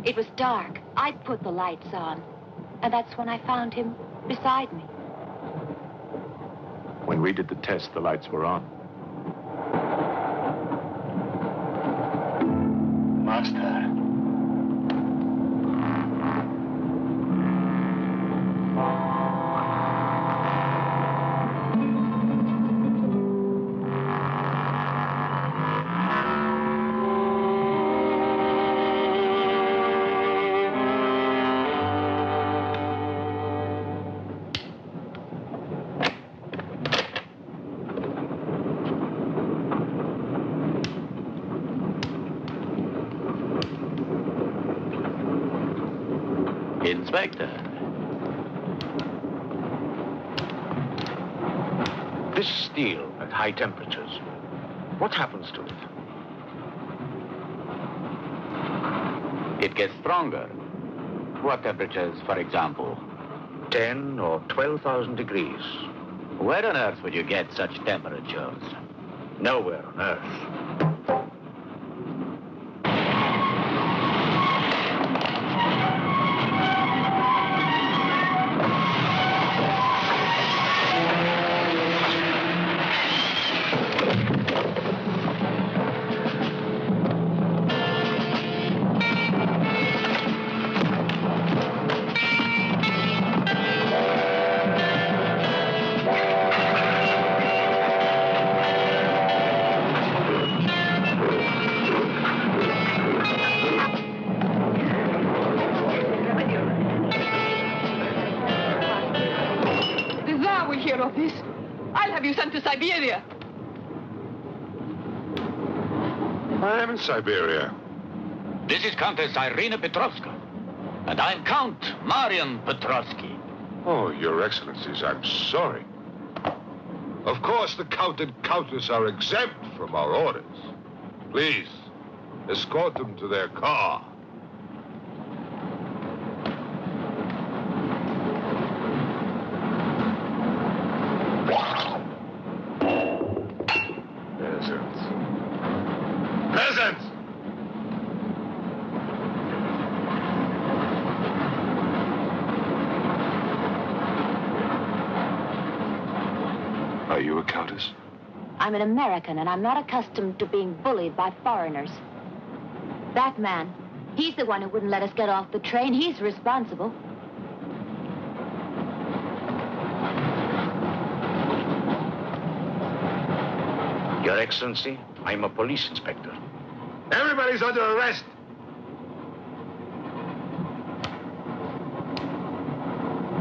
Speaker 13: It was dark. I'd put the lights on. And that's when I found him beside me.
Speaker 3: When we did the test, the lights were on.
Speaker 8: Master.
Speaker 7: Inspector.
Speaker 4: This steel at high temperatures, what happens to it?
Speaker 7: It gets stronger. What temperatures, for example?
Speaker 4: 10 or 12,000 degrees.
Speaker 7: Where on earth would you get such temperatures?
Speaker 4: Nowhere on earth.
Speaker 9: Of this, I'll have you sent to Siberia.
Speaker 14: I am in Siberia.
Speaker 7: This is Countess Irina Petrovska. And I'm Count Marian Petrovsky.
Speaker 14: Oh, Your Excellencies, I'm sorry. Of course, the Count and Countess are exempt from our orders. Please, escort them to their car. Peasants! Are you a countess?
Speaker 13: I'm an American, and I'm not accustomed to being bullied by foreigners. That man, he's the one who wouldn't let us get off the train. He's responsible.
Speaker 4: Your Excellency, I'm a police inspector.
Speaker 14: Everybody's under arrest.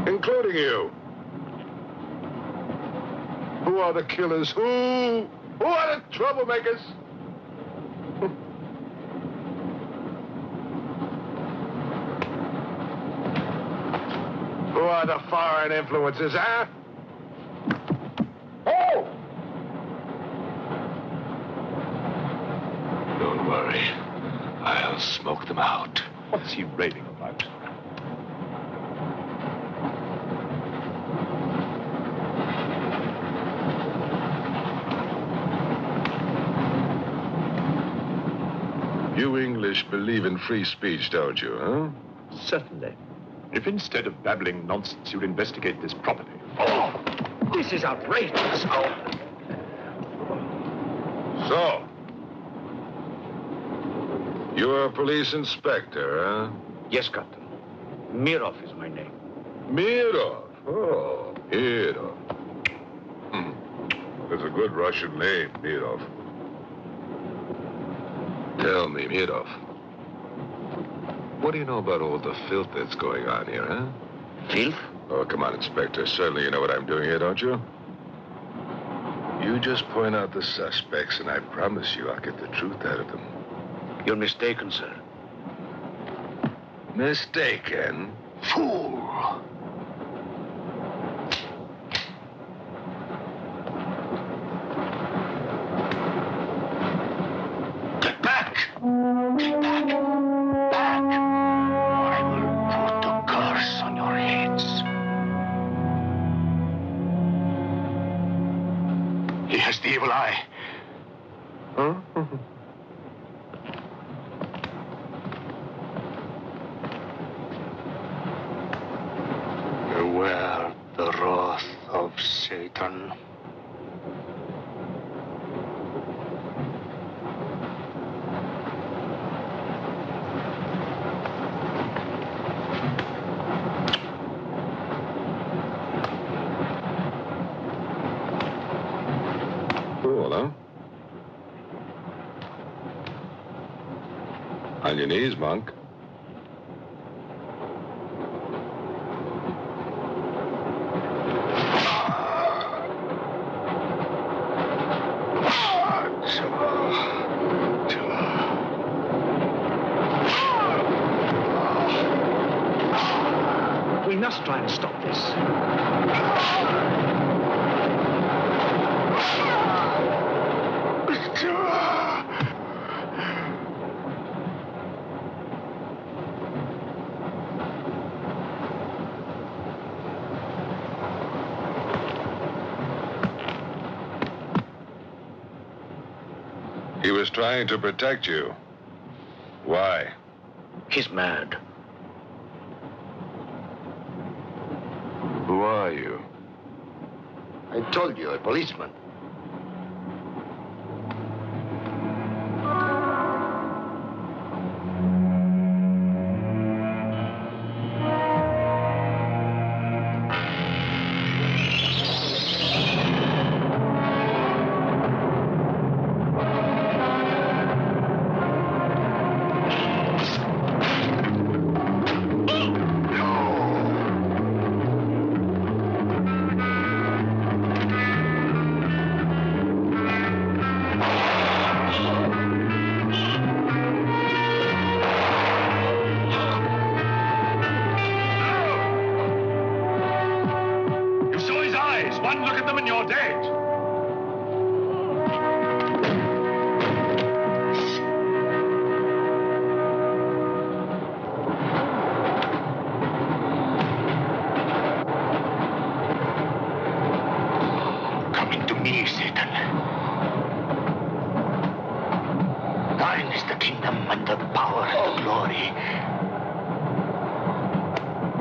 Speaker 14: Including you. Who are the killers? Who are the troublemakers? Who are the foreign influences, huh? Oh!
Speaker 3: Don't worry. I'll smoke them out. What's he raving about?
Speaker 14: You English believe in free speech, don't you, huh?
Speaker 3: Certainly. If instead of babbling nonsense, you'd investigate this properly.
Speaker 4: Oh! This is outrageous. Oh.
Speaker 14: So, you're a police inspector, huh?
Speaker 4: Yes, Captain. Mirov is my name.
Speaker 14: Mirov? Oh, Mirov. That's a good Russian name, Mirov. Tell me, Mirov, what do you know about all the filth that's going on here, huh?
Speaker 4: Filth?
Speaker 14: Oh, come on, Inspector. Certainly you know what I'm doing here, don't you? You just point out the suspects, and I promise you I'll get the truth out of them.
Speaker 4: You're mistaken, sir.
Speaker 14: Mistaken? Fool!
Speaker 8: Get back! Get back! Back! Or I will put a curse on your heads. He has the evil eye.
Speaker 14: Huh?
Speaker 8: wear the wrath of Satan.
Speaker 14: Cool, huh? On your knees, monk.
Speaker 4: We must try and stop this.
Speaker 14: He was trying to protect you. Why?
Speaker 10: He's mad.
Speaker 14: Who are you?
Speaker 8: I told you, a policeman.
Speaker 3: One look at them and you're dead.
Speaker 8: Coming to me, Satan. Thine is the kingdom and the power and the glory.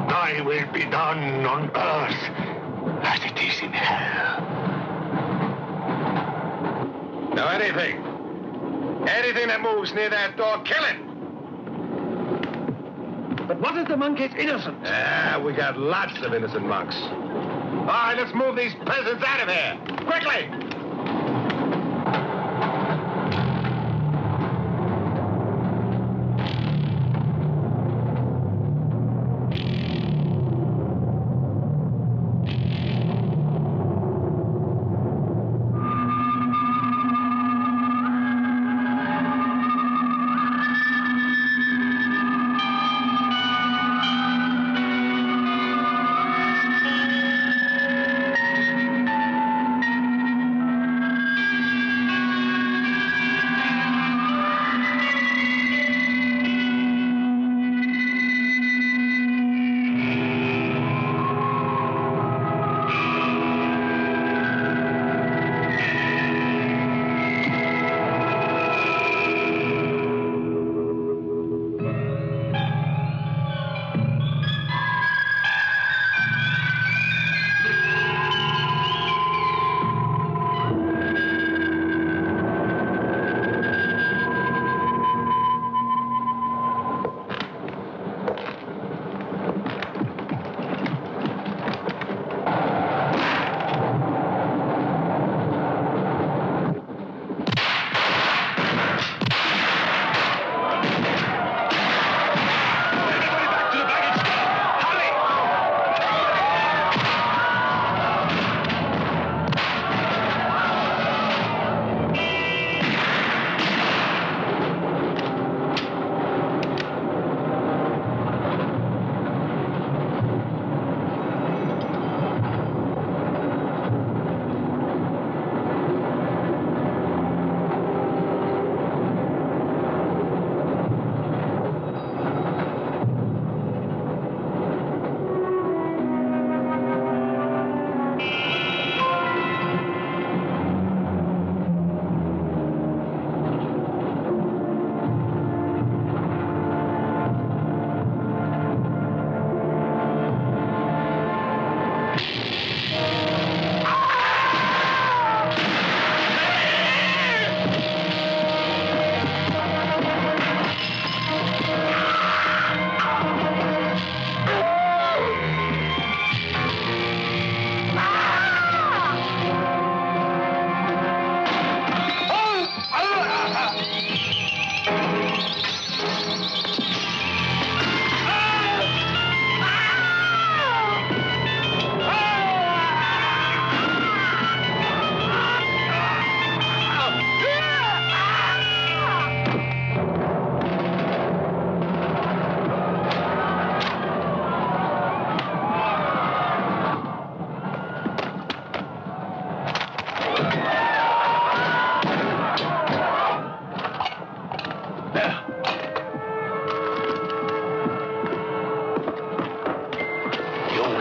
Speaker 8: Thy will be done on earth as it is in hell.
Speaker 14: Now anything that moves near that door, kill it!
Speaker 4: But what if the monk is innocent?
Speaker 14: We got lots of innocent monks. All right, let's move these peasants out of here. Quickly!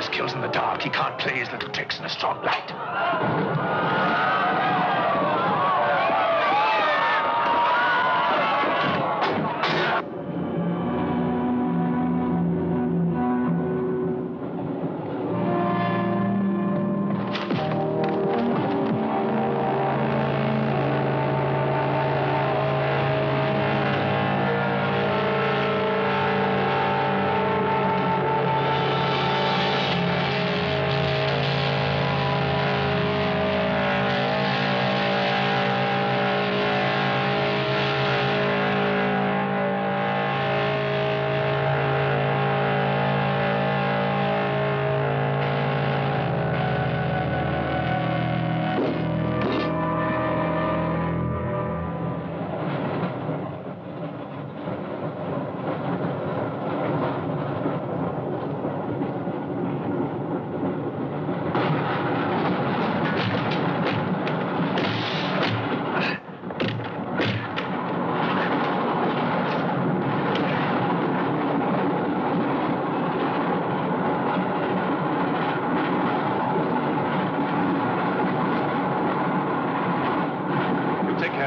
Speaker 3: his kills in the dark. He can't play his little tricks in a strong light.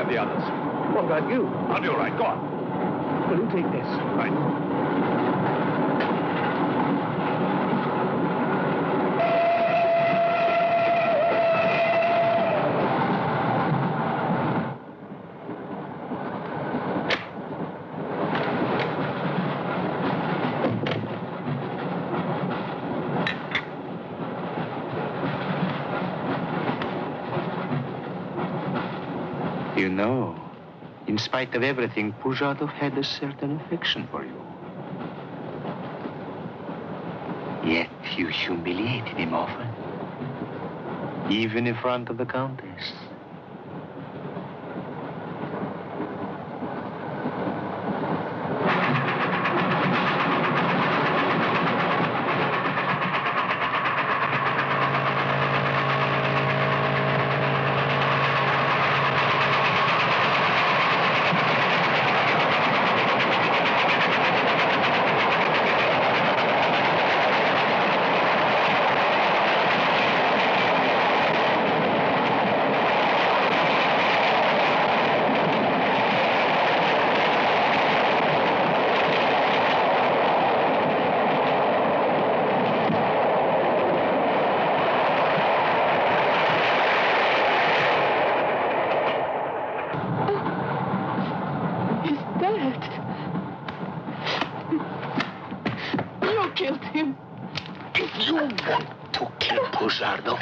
Speaker 3: The others.
Speaker 4: What about you?
Speaker 3: I'll be all right. Go on.
Speaker 4: Will you take this?
Speaker 3: Right.
Speaker 2: You know, in spite of everything, Pujatov had a certain affection for you. Yet you humiliated him often, even in front of the Countess.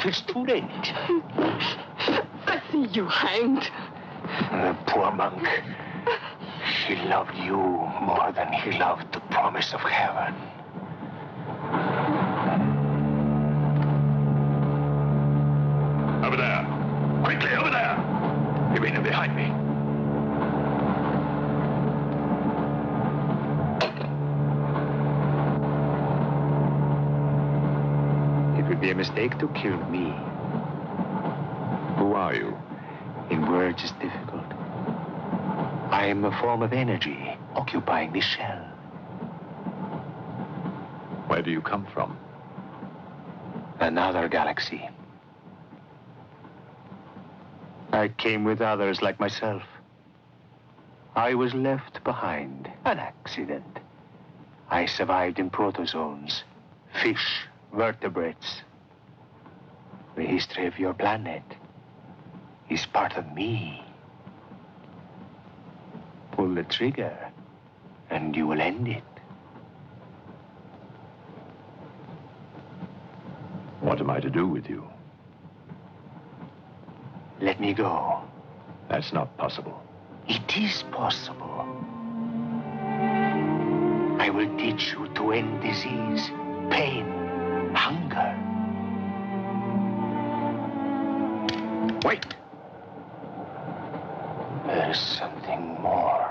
Speaker 8: It's too late.
Speaker 9: I see you hanged.
Speaker 8: The poor monk. He loved you more than he loved the promise of heaven.
Speaker 3: Over there. Quickly, over there. Irina, behind me.
Speaker 2: It would be a mistake to kill me.
Speaker 3: Who are you?
Speaker 2: In words, it's difficult. I am a form of energy occupying this shell.
Speaker 3: Where do you come from?
Speaker 2: Another galaxy. I came with others like myself. I was left behind. An accident. I survived in protozoans, fish, vertebrates. The history of your planet is part of me. Pull the trigger, and you will end it.
Speaker 3: What am I to do with you?
Speaker 2: Let me go.
Speaker 3: That's not possible.
Speaker 2: It is possible. I will teach you to end disease, pain, hunger. Wait. There is something more.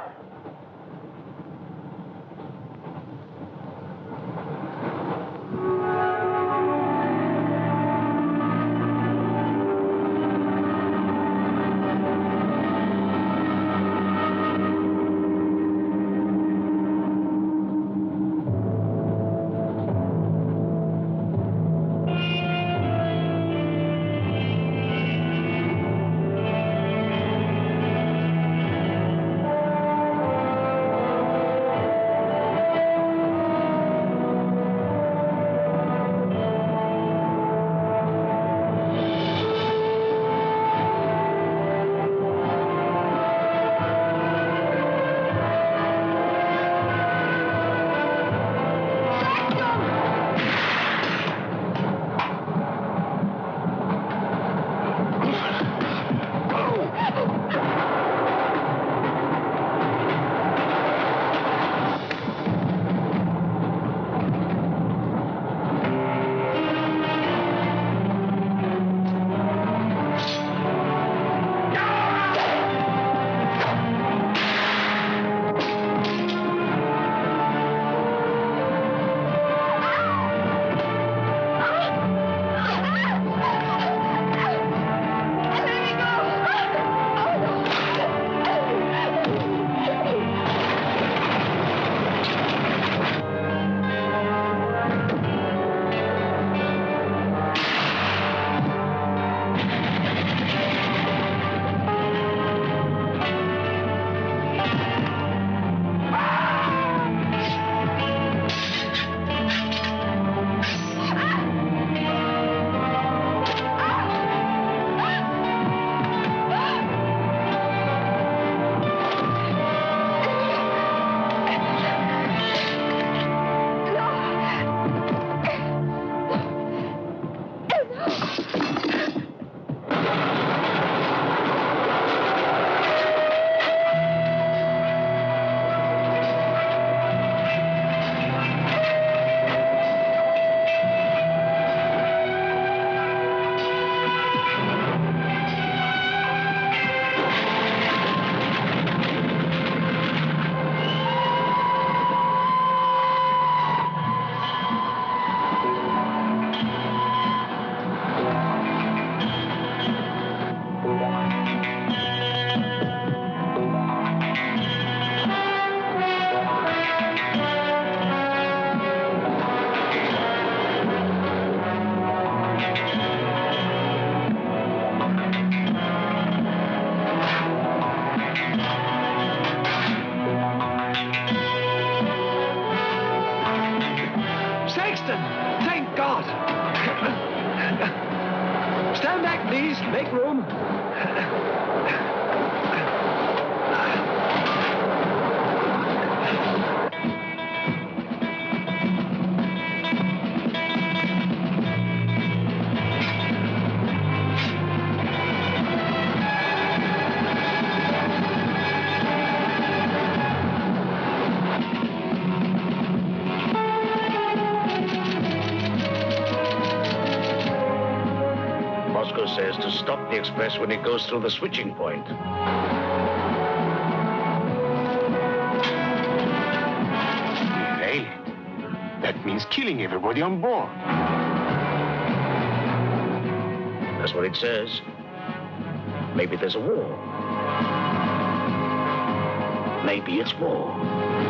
Speaker 12: please. Make room.
Speaker 10: Says to stop the express when it goes through the switching point.
Speaker 2: Derail it. That means killing everybody on board.
Speaker 10: That's what it says. Maybe there's a war. Maybe it's war.